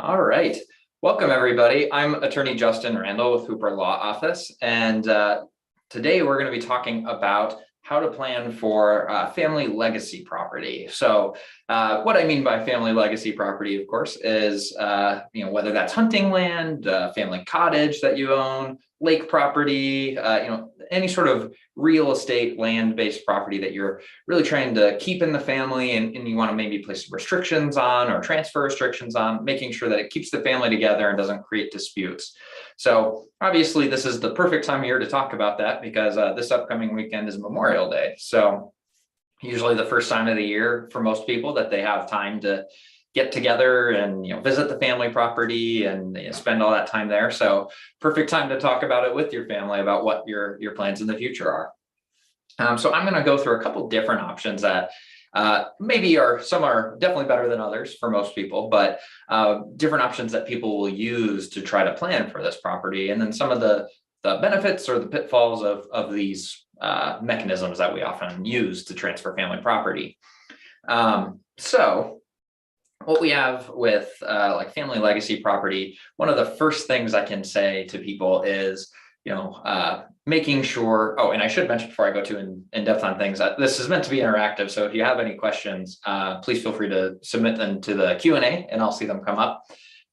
All right. Welcome, everybody. I'm attorney Justin Randall with Hooper Law Office, and today we're going to be talking about how to plan for family legacy property. So what I mean by family legacy property, of course, is whether that's hunting land, family cottage that you own, lake property, any sort of real estate land-based property that you're really trying to keep in the family, and you want to maybe place restrictions on or transfer restrictions on, making sure that it keeps the family together and doesn't create disputes. So obviously this is the perfect time of year to talk about that because this upcoming weekend is Memorial Day. So usually the first time of the year for most people that they have time to get together and visit the family property and spend all that time there. So perfect time to talk about it with your family about what your plans in the future are. So I'm going to go through a couple different options that maybe some are definitely better than others for most people, but different options that people will use to try to plan for this property, and then some of the benefits or the pitfalls of these mechanisms that we often use to transfer family property. So what we have with like family legacy property, one of the first things I can say to people is, making sure, and I should mention before I go too in depth on things, that this is meant to be interactive. So if you have any questions, please feel free to submit them to the Q&A and I'll see them come up.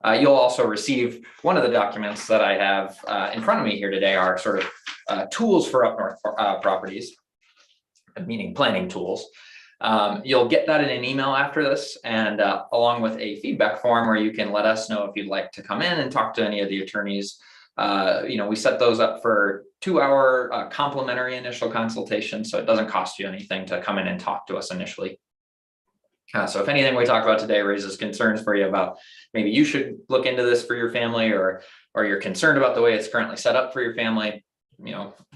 You'll also receive one of the documents that I have in front of me here today are sort of tools for up north properties, meaning planning tools. You'll get that in an email after this, and along with a feedback form where you can let us know if you'd like to come in and talk to any of the attorneys. We set those up for 2-hour complimentary initial consultation, so it doesn't cost you anything to come in and talk to us initially. So if anything we talk about today raises concerns for you about maybe you should look into this for your family, or you're concerned about the way it's currently set up for your family,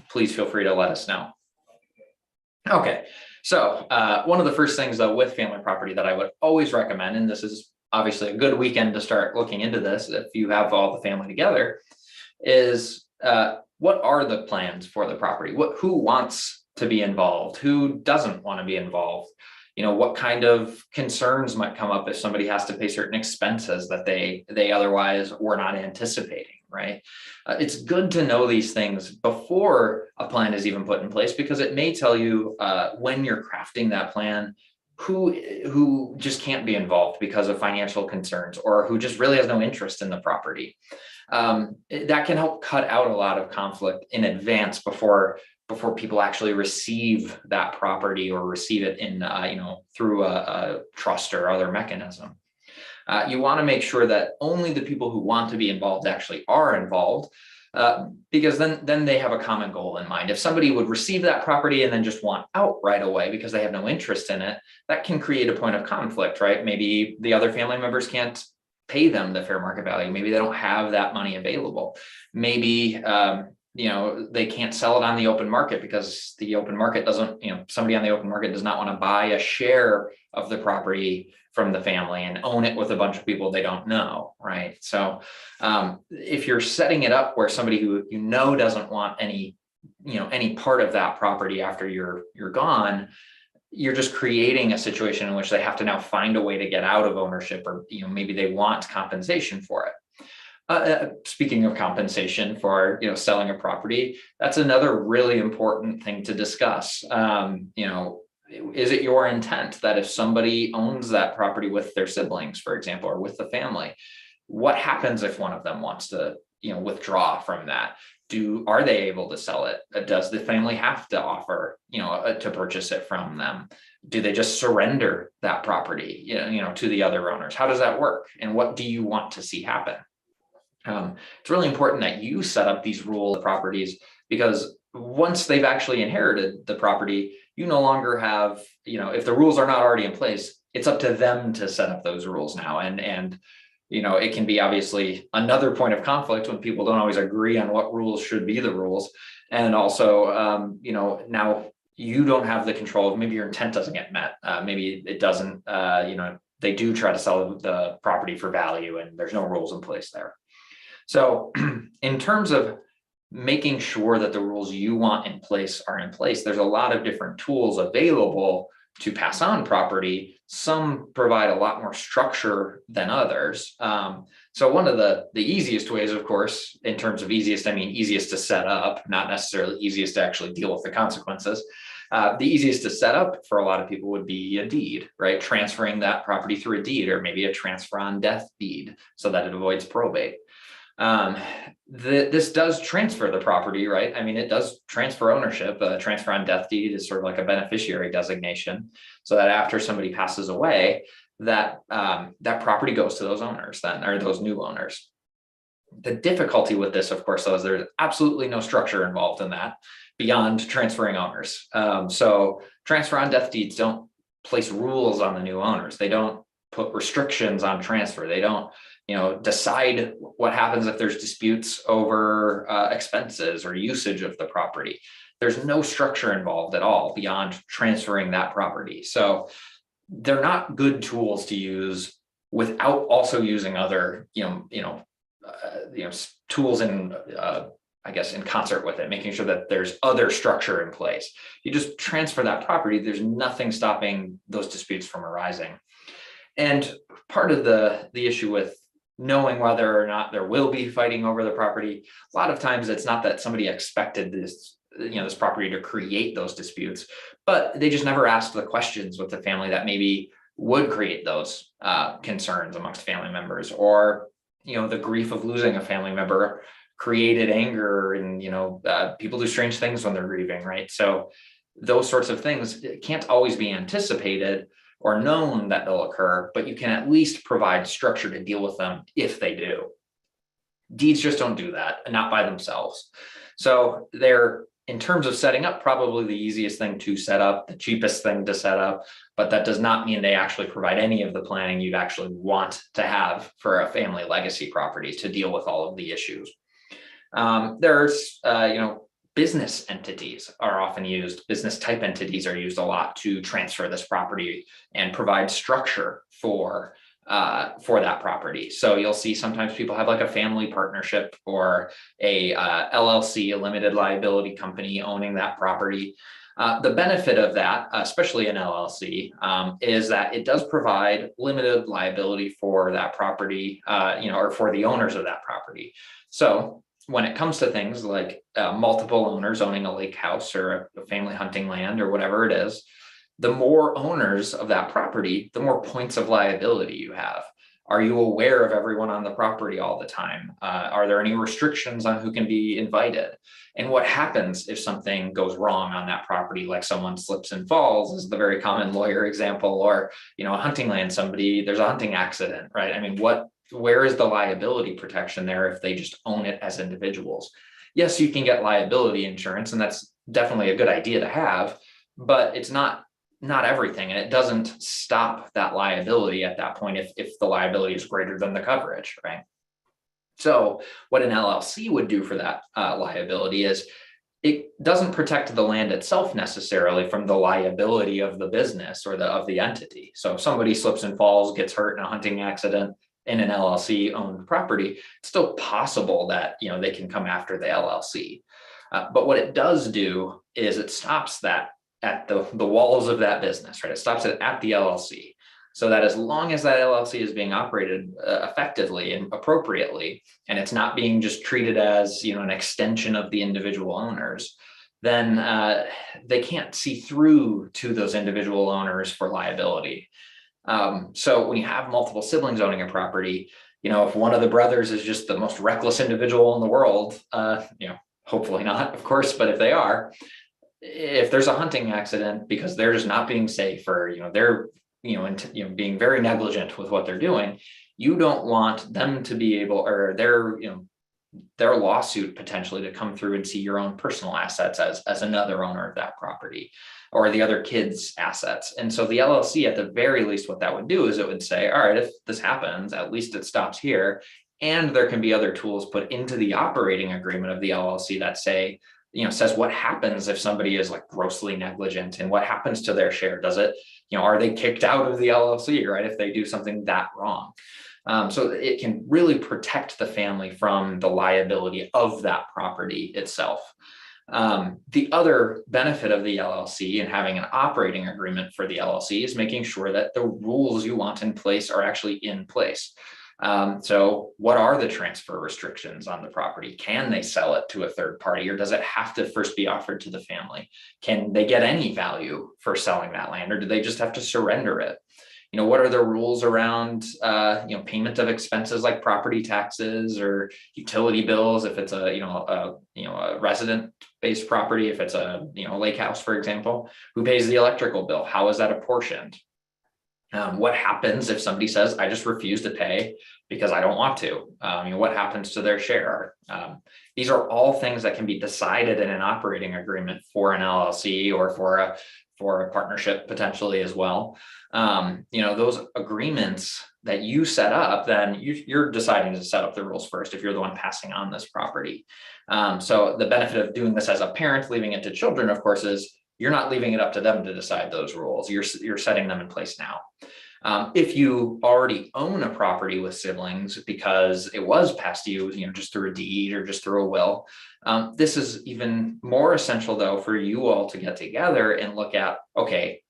please feel free to let us know. Okay, so one of the first things though with family property that I would always recommend, and this is obviously a good weekend to start looking into this if you have all the family together, is what are the plans for the property? Who wants to be involved? Who doesn't want to be involved? What kind of concerns might come up if somebody has to pay certain expenses that they otherwise were not anticipating, right? It's good to know these things before a plan is even put in place, because it may tell you when you're crafting that plan who just can't be involved because of financial concerns, or who just really has no interest in the property. That can help cut out a lot of conflict in advance before people actually receive that property or receive it in through a trust or other mechanism. You want to make sure that only the people who want to be involved actually are involved, because then they have a common goal in mind. If somebody would receive that property and then just want out right away because they have no interest in it, that can create a point of conflict, right? Maybe the other family members can't pay them the fair market value. Maybe they don't have that money available. Maybe they can't sell it on the open market because the open market doesn't, somebody on the open market does not want to buy a share of the property from the family and own it with a bunch of people they don't know, right? So if you're setting it up where somebody who doesn't want any part of that property after you're gone, you're just creating a situation in which they have to now find a way to get out of ownership, or maybe they want compensation for it. Speaking of compensation for selling a property, that's another really important thing to discuss. Is it your intent that if somebody owns that property with their siblings, for example, or with the family, what happens if one of them wants to withdraw from that? Are they able to sell it? Does the family have to offer to purchase it from them? Do they just surrender that property to the other owners? How does that work, and what do you want to see happen? It's really important that you set up these rules of properties, because once they've actually inherited the property, you no longer have, if the rules are not already in place, it's up to them to set up those rules now. And it can be obviously another point of conflict when people don't always agree on what rules should be the rules. And also, now you don't have the control of, maybe your intent doesn't get met. Maybe it doesn't, they do try to sell the property for value and there's no rules in place there. So in terms of making sure that the rules you want in place are in place, there's a lot of different tools available to pass on property, some provide a lot more structure than others. So one of the easiest ways, of course, in terms of easiest, I mean easiest to set up, not necessarily easiest to actually deal with the consequences. The easiest to set up for a lot of people would be a deed, right? Transferring that property through a deed, or maybe a transfer on death deed, so that it avoids probate. This does transfer the property, right? I mean, it does transfer ownership. Transfer on death deed is sort of like a beneficiary designation, so that after somebody passes away, that that property goes to those owners then, or those new owners. The difficulty with this, of course, though, is there's absolutely no structure involved in that beyond transferring owners. So transfer on death deeds don't place rules on the new owners. They don't put restrictions on transfer. They don't, decide what happens if there's disputes over expenses or usage of the property. There's no structure involved at all beyond transferring that property. So they're not good tools to use without also using other, tools in, I guess, in concert with it, making sure that there's other structure in place. You just transfer that property, there's nothing stopping those disputes from arising. And part of the issue with knowing whether or not there will be fighting over the property, a lot of times it's not that somebody expected this, this property to create those disputes, but they just never asked the questions with the family that maybe would create those concerns amongst family members, or the grief of losing a family member created anger, and people do strange things when they're grieving, right? So those sorts of things can't always be anticipated or known that they'll occur, but you can at least provide structure to deal with them if they do. Deeds just don't do that, not by themselves. So they're, in terms of setting up, probably the easiest thing to set up, the cheapest thing to set up, but that does not mean they actually provide any of the planning you'd actually want to have for a family legacy property to deal with all of the issues. There's, business entities are often used. Business type entities are used a lot to transfer this property and provide structure for that property. So you'll see sometimes people have like a family partnership or a LLC, a limited liability company, owning that property. The benefit of that, especially an LLC, is that it does provide limited liability for that property, or for the owners of that property. So when it comes to things like multiple owners owning a lake house or a family hunting land or whatever it is, the more owners of that property, the more points of liability you have. Are you aware of everyone on the property all the time? Are there any restrictions on who can be invited? And what happens if something goes wrong on that property, like someone slips and falls is the very common lawyer example, or, a hunting land, there's a hunting accident, right? I mean, where is the liability protection there if they just own it as individuals? Yes, you can get liability insurance, and that's definitely a good idea to have, but it's not everything, and it doesn't stop that liability at that point if the liability is greater than the coverage, right? So what an LLC would do for that liability is it doesn't protect the land itself necessarily from the liability of the business or of the entity. So if somebody slips and falls, gets hurt in a hunting accident in an LLC owned property, it's still possible that they can come after the LLC. But what it does do is it stops that at the walls of that business, right? It stops it at the LLC, so that as long as that LLC is being operated effectively and appropriately, and it's not being just treated as an extension of the individual owners, then they can't see through to those individual owners for liability. So when you have multiple siblings owning a property, if one of the brothers is just the most reckless individual in the world, hopefully not, of course, but if they are, if there's a hunting accident because they're just not being safe, or they're being very negligent with what they're doing, you don't want them to be able, or their lawsuit potentially to come through and see your own personal assets as another owner of that property, or the other kids' assets. And so the LLC, at the very least, what that would do is it would say, all right, if this happens, at least it stops here. And there can be other tools put into the operating agreement of the LLC that says what happens if somebody is like grossly negligent, and what happens to their share. Does it, are they kicked out of the LLC, right, if they do something that wrong? So it can really protect the family from the liability of that property itself. The other benefit of the LLC and having an operating agreement for the LLC is making sure that the rules you want in place are actually in place. So what are the transfer restrictions on the property? Can they sell it to a third party, or does it have to first be offered to the family? Can they get any value for selling that land, or do they just have to surrender it? What are the rules around, payment of expenses like property taxes or utility bills if it's a resident-based property, if it's a lake house, for example, who pays the electrical bill? How is that apportioned? What happens if somebody says, I just refuse to pay because I don't want to? What happens to their share? These are all things that can be decided in an operating agreement for an LLC or for a partnership potentially as well. Those agreements that you set up, then you're deciding to set up the rules first if you're the one passing on this property. So the benefit of doing this as a parent, leaving it to children, of course, is you're not leaving it up to them to decide those rules. You're setting them in place now. If you already own a property with siblings because it was passed to you, just through a deed or just through a will, this is even more essential though for you all to get together and look at, okay,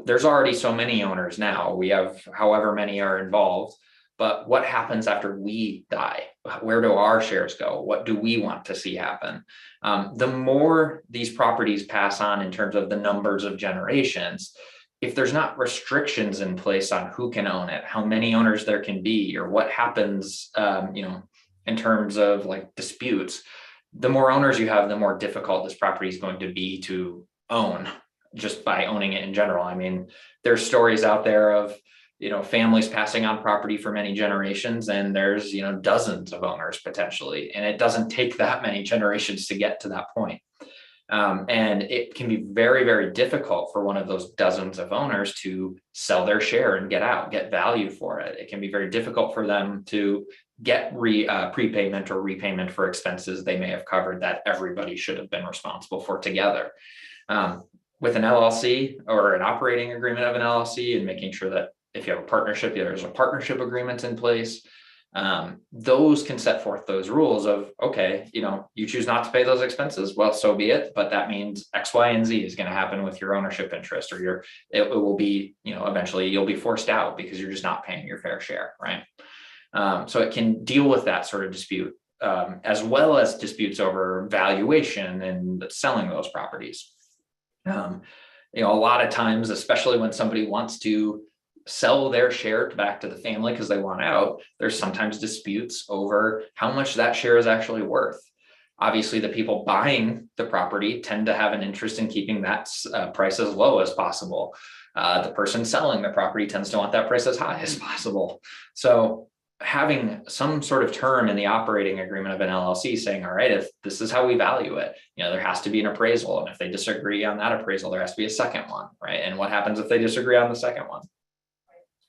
there's already so many owners now. We have however many are involved, but what happens after we die? Where do our shares go? What do we want to see happen? The more these properties pass on in terms of the numbers of generations, if there's not restrictions in place on who can own it, how many owners there can be, or what happens, in terms of like disputes, the more owners you have, the more difficult this property is going to be to own just by owning it in general. I mean, there's stories out there of, families passing on property for many generations, and there's, dozens of owners potentially, and it doesn't take that many generations to get to that point. And it can be very, very difficult for one of those dozens of owners to sell their share and get value for it. It can be very difficult for them to get prepayment or repayment for expenses they may have covered that everybody should have been responsible for together. With an LLC or an operating agreement of an LLC, and making sure that if you have a partnership, there's a partnership agreement in place. Those can set forth those rules of, okay, you choose not to pay those expenses, well, so be it, but that means X, Y, and Z is going to happen with your ownership interest, or it will be, eventually you'll be forced out because you're just not paying your fair share, right? So it can deal with that sort of dispute, as well as disputes over valuation and selling those properties. A lot of times, especially when somebody wants to sell their share back to the family because they want out, there's sometimes disputes over how much that share is actually worth. Obviously, the people buying the property tend to have an interest in keeping that price as low as possible. The person selling the property tends to want that price as high as possible. So having some sort of term in the operating agreement of an LLC saying, all right, if this is how we value it, there has to be an appraisal. And if they disagree on that appraisal, there has to be a second one, right? And what happens if they disagree on the second one?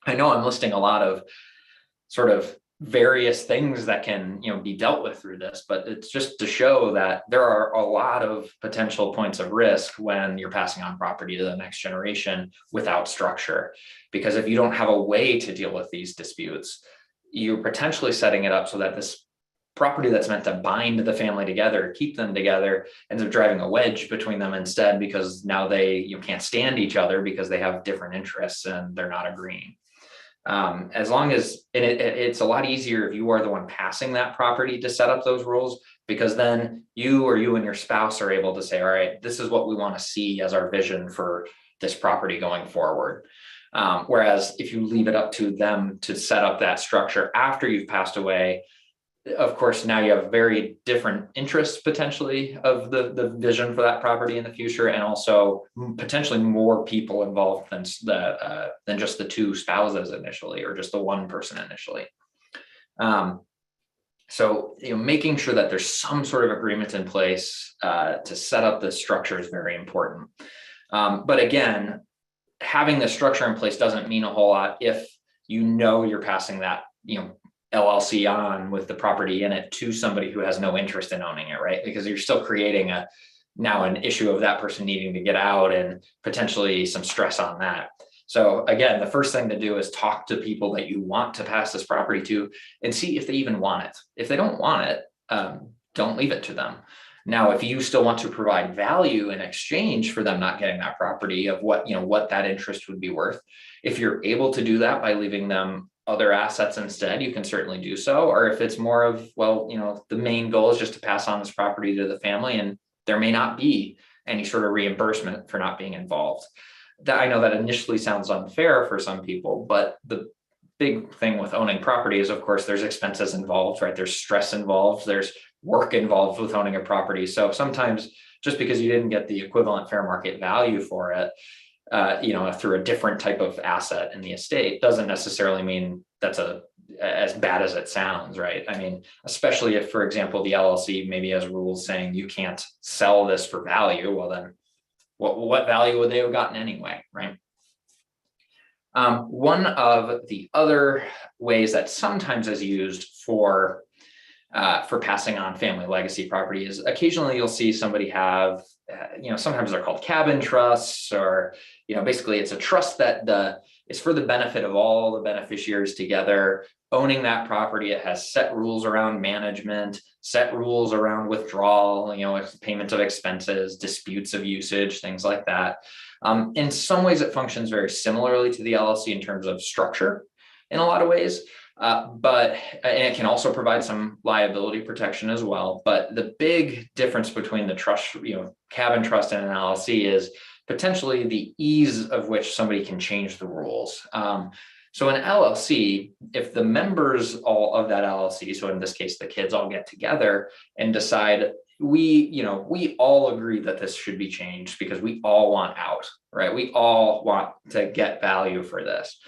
I know I'm listing a lot of sort of various things that can, be dealt with through this, but it's just to show that there are a lot of potential points of risk when you're passing on property to the next generation without structure. Because if you don't have a way to deal with these disputes, you're potentially setting it up so that this property that's meant to bind the family together, keep them together, ends up driving a wedge between them instead, because now they can't stand each other because they have different interests and they're not agreeing. As long as it's a lot easier if you are the one passing that property to set up those rules, because then you and your spouse are able to say, all right, this is what we want to see as our vision for this property going forward. Whereas if you leave it up to them to set up that structure after you've passed away, of course, now you have very different interests potentially of the vision for that property in the future, and also potentially more people involved than just the two spouses initially, or just the one person initially. So making sure that there's some sort of agreement in place to set up the structure is very important. But again, having the structure in place doesn't mean a whole lot if you're passing that LLC on with the property in it to somebody who has no interest in owning it, right? Because you're still creating now an issue of that person needing to get out and potentially some stress on that. So again, the first thing to do is talk to people that you want to pass this property to and see if they even want it. If they don't want it, don't leave it to them. Now, if you still want to provide value in exchange for them not getting that property of what that interest would be worth, if you're able to do that by leaving them other assets instead, you can certainly do so. Or if it's more of, the main goal is just to pass on this property to the family, and there may not be any sort of reimbursement for not being involved. That, I know that initially sounds unfair for some people, but the big thing with owning property is, of course, there's expenses involved, right? There's stress involved, there's work involved with owning a property. So sometimes just because you didn't get the equivalent fair market value for it, through a different type of asset in the estate, doesn't necessarily mean that's as bad as it sounds, right? I mean, especially if, for example, the LLC maybe has rules saying you can't sell this for value. Well, then what value would they have gotten anyway, right? One of the other ways that sometimes is used for passing on family legacy property is occasionally you'll see somebody have, sometimes they're called cabin trusts, or, basically it's a trust that is for the benefit of all the beneficiaries together, owning that property. It has set rules around management, set rules around withdrawal, payment of expenses, disputes of usage, things like that. In some ways, it functions very similarly to the LLC in terms of structure in a lot of ways. And it can also provide some liability protection as well. But the big difference between the trust, cabin trust and an LLC is potentially the ease of which somebody can change the rules. So an LLC, if the members all of that LLC, so in this case, the kids all get together and decide, we all agree that this should be changed because we all want out, right? We all want to get value for this.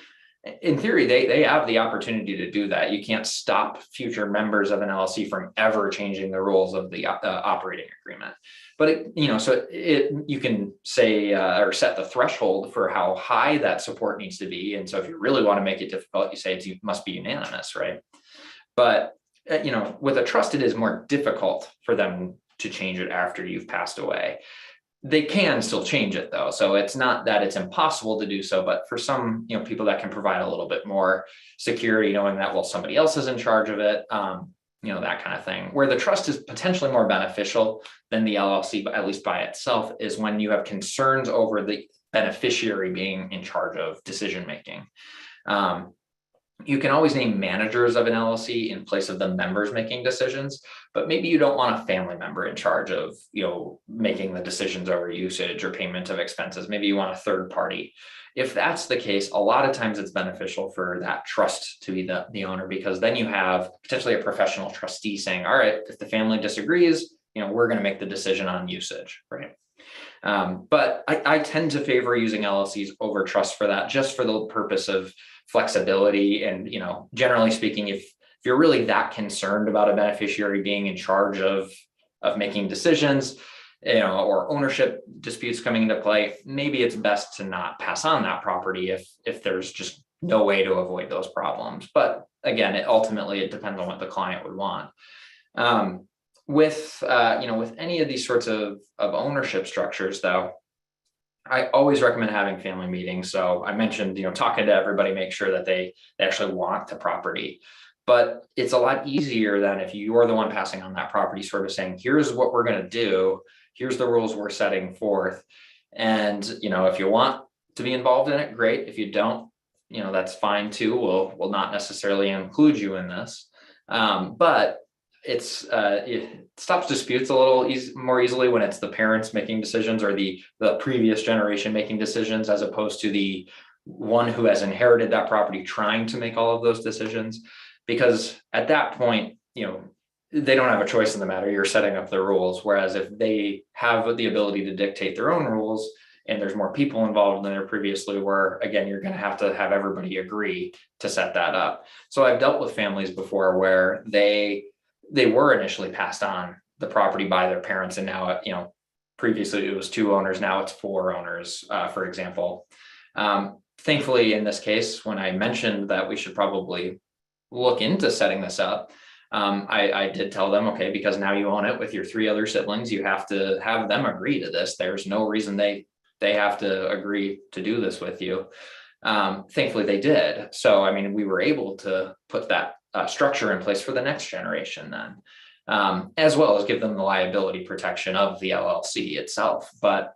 In theory, they have the opportunity to do that. You can't stop future members of an LLC from ever changing the rules of the operating agreement. But you can say or set the threshold for how high that support needs to be. And so if you really want to make it difficult, you say it must be unanimous, right? But with a trust, it is more difficult for them to change it after you've passed away. They can still change it though. So it's not that it's impossible to do so, but for some, people that can provide a little bit more security, knowing that, well, somebody else is in charge of it, that kind of thing. Where the trust is potentially more beneficial than the LLC, but at least by itself, is when you have concerns over the beneficiary being in charge of decision-making. You can always name managers of an LLC in place of the members making decisions, but maybe you don't want a family member in charge of, making the decisions over usage or payment of expenses. Maybe you want a third party. If that's the case, a lot of times it's beneficial for that trust to be the owner, because then you have potentially a professional trustee saying, all right, if the family disagrees, we're going to make the decision on usage, right? But I tend to favor using LLCs over trust for that, just for the purpose of flexibility. And, generally speaking, if you're really that concerned about a beneficiary being in charge of making decisions, or ownership disputes coming into play, maybe it's best to not pass on that property if there's just no way to avoid those problems. But again, it depends on what the client would want. With any of these sorts of ownership structures, though, I always recommend having family meetings. So I mentioned, talking to everybody, make sure that they actually want the property. But it's a lot easier than if you're the one passing on that property, sort of saying, here's what we're going to do. Here's the rules we're setting forth. And, if you want to be involved in it, great. If you don't, that's fine too. We'll not necessarily include you in this. But it stops disputes a little more easily when it's the parents making decisions, or the previous generation making decisions, as opposed to the one who has inherited that property trying to make all of those decisions. Because at that point, they don't have a choice in the matter. You're setting up the rules. Whereas if they have the ability to dictate their own rules, and there's more people involved than there previously were, again, you're going to have everybody agree to set that up. So I've dealt with families before where they were initially passed on the property by their parents, and now, previously it was 2 owners, now it's 4 owners, for example. Thankfully, in this case, when I mentioned that we should probably look into setting this up, I did tell them, okay, because now you own it with your 3 other siblings, you have to have them agree to this. There's no reason they have to agree to do this with you. Thankfully, they did. So, we were able to put that structure in place for the next generation then. as well as give them the liability protection of the LLC itself. But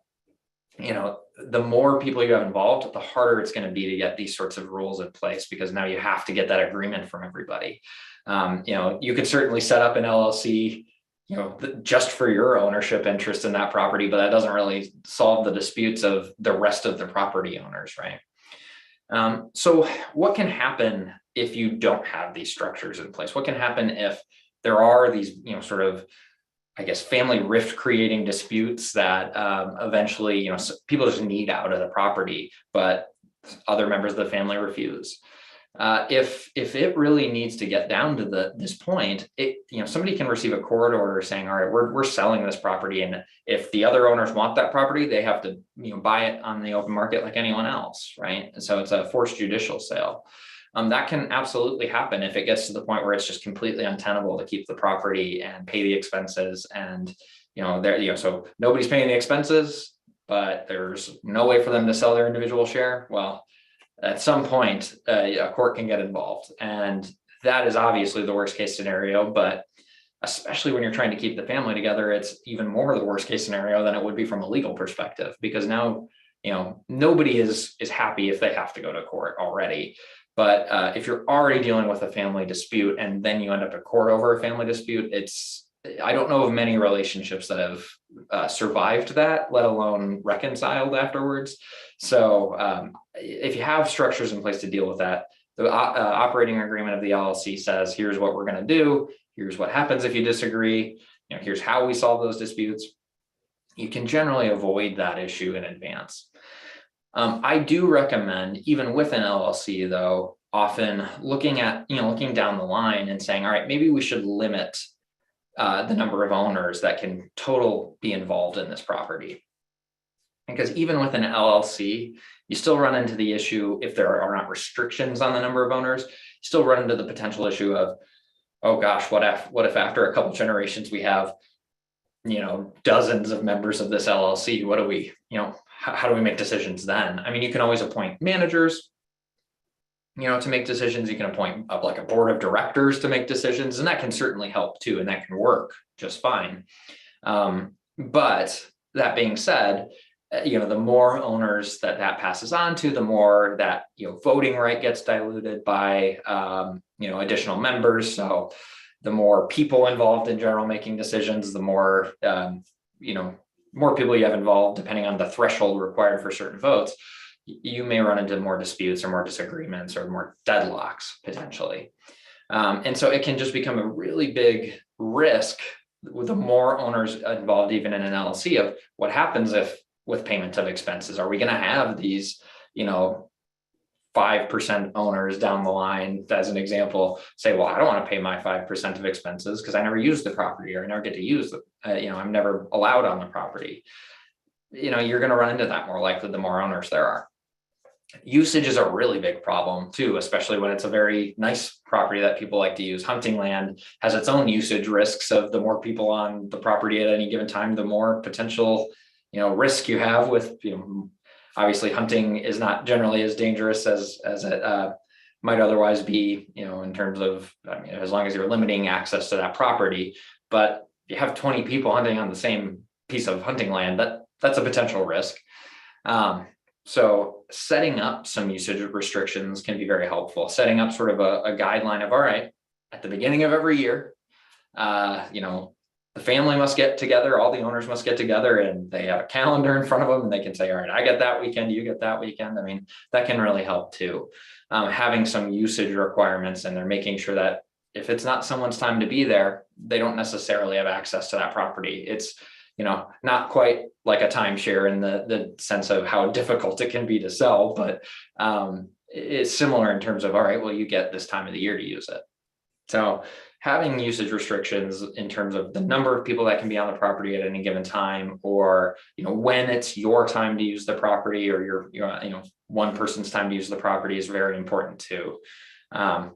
the more people you have involved, the harder it's going to be to get these sorts of rules in place, because now you have to get that agreement from everybody. You could certainly set up an LLC, just for your ownership interest in that property, but that doesn't really solve the disputes of the rest of the property owners, right? So what can happen if you don't have these structures in place? What can happen if there are these, sort of, I guess, family rift creating disputes that eventually, people just need out of the property, but other members of the family refuse. If it really needs to get down to this point, somebody can receive a court order saying, all right, we're selling this property, and if the other owners want that property, they have to buy it on the open market like anyone else, right? And so it's a forced judicial sale. That can absolutely happen if it gets to the point where it's just completely untenable to keep the property and pay the expenses, and so nobody's paying the expenses, but there's no way for them to sell their individual share. Well, at some point, a court can get involved, and that is obviously the worst case scenario. But especially when you're trying to keep the family together, it's even more the worst case scenario than it would be from a legal perspective, because now nobody is happy if they have to go to court already. But if you're already dealing with a family dispute and then you end up at court over a family dispute, I don't know of many relationships that have survived that, let alone reconciled afterwards. So if you have structures in place to deal with that, the operating agreement of the LLC says, here's what we're going to do. Here's what happens if you disagree. Here's how we solve those disputes. You can generally avoid that issue in advance. I do recommend, even with an LLC though, often looking down the line and saying, all right, maybe we should limit the number of owners that can total be involved in this property. Because even with an LLC, you still run into the issue, if there are not restrictions on the number of owners, you still run into the potential issue of, oh gosh, what if after a couple generations we have, dozens of members of this LLC? What do we, how do we make decisions then? I mean, you can always appoint managers, to make decisions. You can appoint like a board of directors to make decisions, and that can certainly help too, and that can work just fine. But that being said, the more owners that passes on to, the more that voting right gets diluted by additional members. So the more people involved in general making decisions, the more more people you have involved, depending on the threshold required for certain votes, you may run into more disputes or more disagreements or more deadlocks potentially. And so it can just become a really big risk with the more owners involved, even in an LLC, of what happens if, with payment of expenses, are we going to have these, 5% owners down the line, as an example, say, well, I don't want to pay my 5% of expenses because I never use the property, or I never get to use it. I'm never allowed on the property. You're going to run into that more likely the more owners there are. Usage is a really big problem too, especially when it's a very nice property that people like to use. Hunting land has its own usage risks of the more people on the property at any given time, the more potential, risk you have with, obviously hunting is not generally as dangerous as it might otherwise be, in terms of, as long as you're limiting access to that property. But if you have 20 people hunting on the same piece of hunting land, that's a potential risk. So setting up some usage restrictions can be very helpful. Setting up sort of a guideline of, all right, at the beginning of every year, the family must get together, all the owners must get together, and they have a calendar in front of them, and they can say, all right, I get that weekend, you get that weekend. I mean, that can really help too. Having some usage requirements, and they're making sure that if it's not someone's time to be there, they don't necessarily have access to that property. It's, not quite like a timeshare in the sense of how difficult it can be to sell, but it's similar in terms of, all right, well, you get this time of the year to use it. So having usage restrictions in terms of the number of people that can be on the property at any given time, or, when it's your time to use the property, or your one person's time to use the property, is very important too. So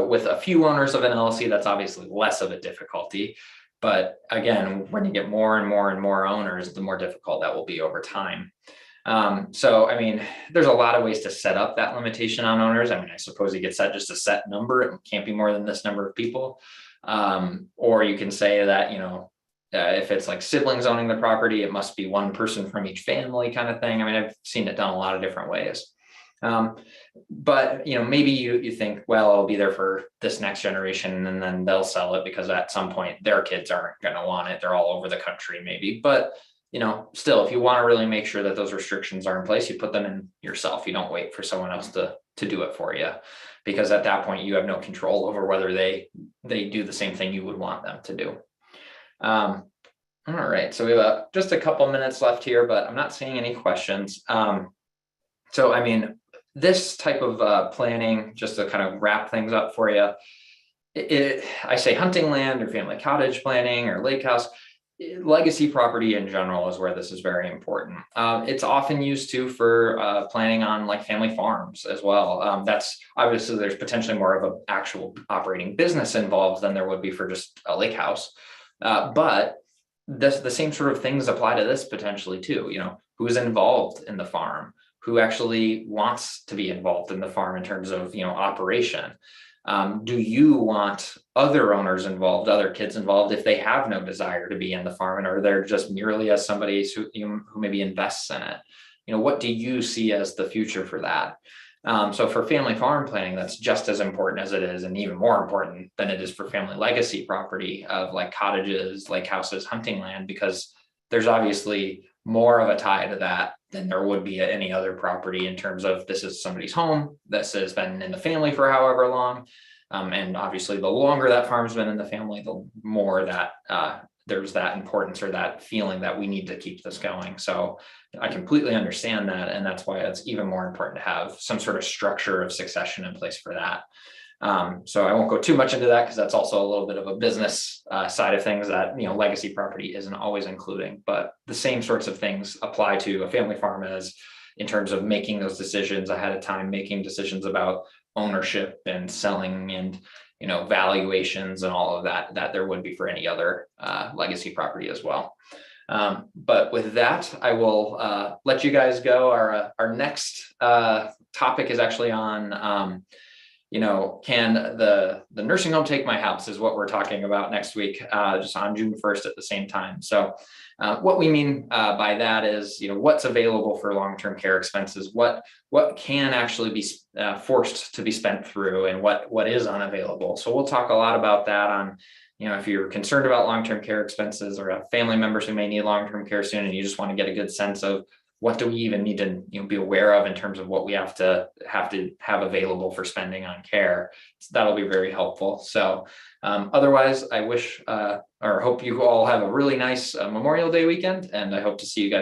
with a few owners of an LLC, that's obviously less of a difficulty. But again, when you get more and more and more owners, the more difficult that will be over time. So, there's a lot of ways to set up that limitation on owners. I suppose you could set just a set number. It can't be more than this number of people. Or you can say that, if it's like siblings owning the property, it must be one person from each family kind of thing. I mean, I've seen it done a lot of different ways. But maybe you think, well, it'll be there for this next generation and then they'll sell it because at some point their kids aren't going to want it. They're all over the country maybe, but still, if you want to really make sure that those restrictions are in place, you put them in yourself. You don't wait for someone else to do it for you, because at that point you have no control over whether they do the same thing you would want them to do. All right, so we have just a couple minutes left here, but I'm not seeing any questions. So, I mean, this type of planning, just to kind of wrap things up for you, I say hunting land or family cottage planning or lake house, legacy property in general is where this is very important. It's often used too for planning on like family farms as well. That's obviously, there's potentially more of an actual operating business involved than there would be for just a lake house. But the same sort of things apply to this potentially too. Who's involved in the farm, who actually wants to be involved in the farm in terms of operation. Do you want other owners involved, other kids involved, if they have no desire to be in the farm, and are there just merely as somebody who maybe invests in it? What do you see as the future for that? So for family farm planning, that's just as important as it is, and even more important than it is for family legacy property of like cottages, lake houses, hunting land, because there's obviously more of a tie to that than there would be at any other property in terms of this is somebody's home, this has been in the family for however long. And obviously the longer that farm's been in the family, the more that there's that importance or that feeling that we need to keep this going. So I completely understand that. And that's why it's even more important to have some sort of structure of succession in place for that. So I won't go too much into that because that's also a little bit of a business side of things that, legacy property isn't always including, but the same sorts of things apply to a family farm as in terms of making those decisions ahead of time, making decisions about ownership and selling and, valuations and all of that there would be for any other legacy property as well. But with that, I will let you guys go. Our next topic is actually on can the nursing home take my house is what we're talking about next week, just on June 1st at the same time. So what we mean by that is, what's available for long-term care expenses, what can actually be forced to be spent through, and what is unavailable. So we'll talk a lot about that on, if you're concerned about long-term care expenses or have family members who may need long-term care soon, and you just want to get a good sense of what do we even need to be aware of in terms of what we have to have available for spending on care. So that'll be very helpful. So otherwise, I wish or hope you all have a really nice Memorial Day weekend, and I hope to see you guys